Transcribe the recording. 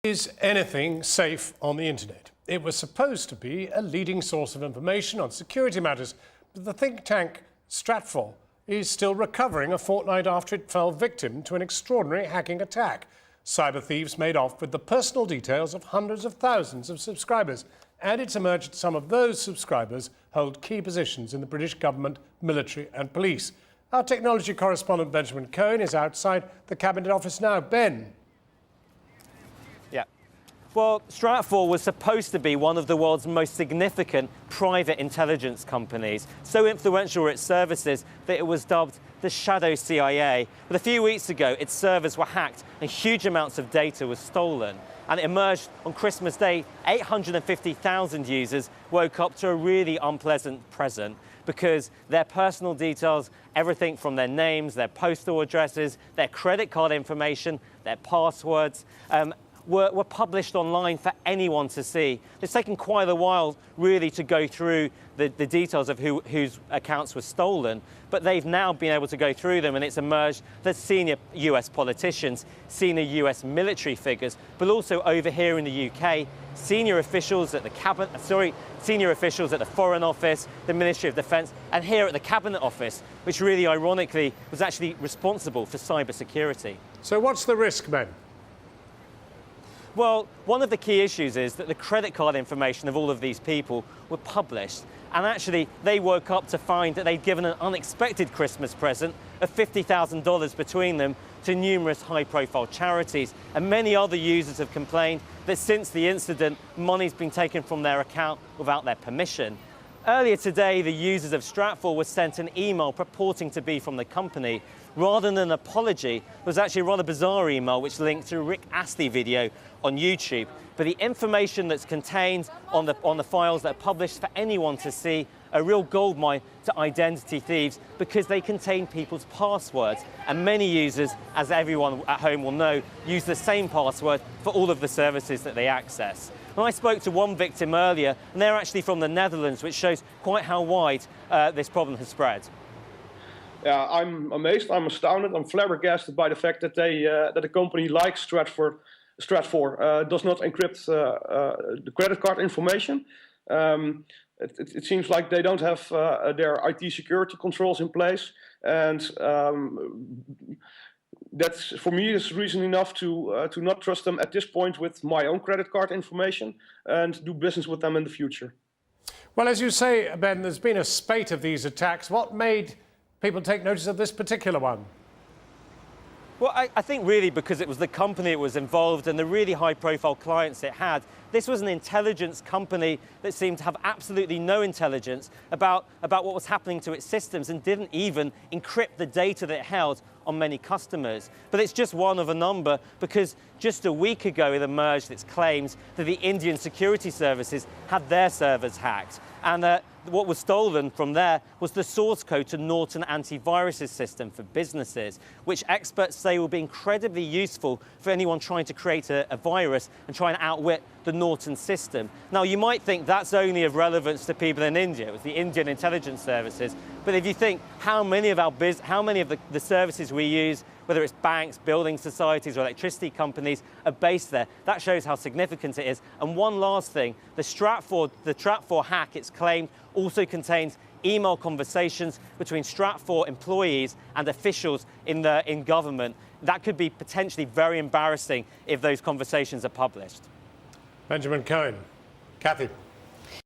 Is anything safe on the internet? It was supposed to be a leading source of information on security matters, but the think tank Stratfor is still recovering a fortnight after it fell victim to an extraordinary hacking attack. Cyber thieves made off with the personal details of hundreds of thousands of subscribers, and it's emerged that some of those subscribers hold key positions in the British government, military and police. Our technology correspondent Benjamin Cohen is outside the Cabinet Office now. Ben. Well, Stratfor was supposed to be one of the world's most significant private intelligence companies, so influential were its services that it was dubbed the Shadow CIA. But a few weeks ago, its servers were hacked and huge amounts of data was stolen. And it emerged on Christmas Day, 850,000 users woke up to a really unpleasant present because their personal details, everything from their names, their postal addresses, their credit card information, their passwords, were published online for anyone to see. It's taken quite a while, really, to go through the details of whose accounts were stolen, but they've now been able to go through them, and it's emerged that senior US politicians, senior US military figures, but also over here in the UK, senior officials at the senior officials at the Foreign Office, the Ministry of Defence, and here at the Cabinet Office, which really ironically was actually responsible for cyber security. So what's the risk, Ben? Well, one of the key issues is that the credit card information of all of these people were published, and actually they woke up to find that they'd given an unexpected Christmas present of $50,000 between them to numerous high-profile charities, and many other users have complained that since the incident, money's been taken from their account without their permission. Earlier today, the users of Stratfor were sent an email purporting to be from the company. Rather than an apology, it was actually a rather bizarre email which linked to a Rick Astley video on YouTube. But the information that's contained on the files that are published for anyone to see are a real goldmine to identity thieves because they contain people's passwords. And many users, as everyone at home will know, use the same password for all of the services that they access. And I spoke to one victim earlier, and they're actually from the Netherlands, which shows quite how wide this problem has spread. Yeah, I'm amazed, I'm astounded, I'm flabbergasted by the fact that that a company like Stratfor does not encrypt the credit card information. It seems like they don't have their IT security controls in place, and that's, for me, is reason enough to not trust them at this point with my own credit card information and do business with them in the future. Well, as you say, Ben, there's been a spate of these attacks. What made people take notice of this particular one? Well, I think really because it was the company that was involved and the really high-profile clients it had. This was an intelligence company that seemed to have absolutely no intelligence about what was happening to its systems and didn't even encrypt the data that it held on many customers. But it's just one of a number because just a week ago it emerged its claims that the Indian security services had their servers hacked, and what was stolen from there was the source code to Norton antiviruses system for businesses, which experts say will be incredibly useful for anyone trying to create a virus and try and outwit the Norton system. Now, you might think that's only of relevance to people in India. It was the Indian intelligence services. But if you think how many of the services we use, whether it's banks, building societies, or electricity companies, are based there, that shows how significant it is. And one last thing, the Stratfor hack, it's claimed, also contains email conversations between Stratfor employees and officials in government. That could be potentially very embarrassing if those conversations are published. Benjamin Cohen. Kathy.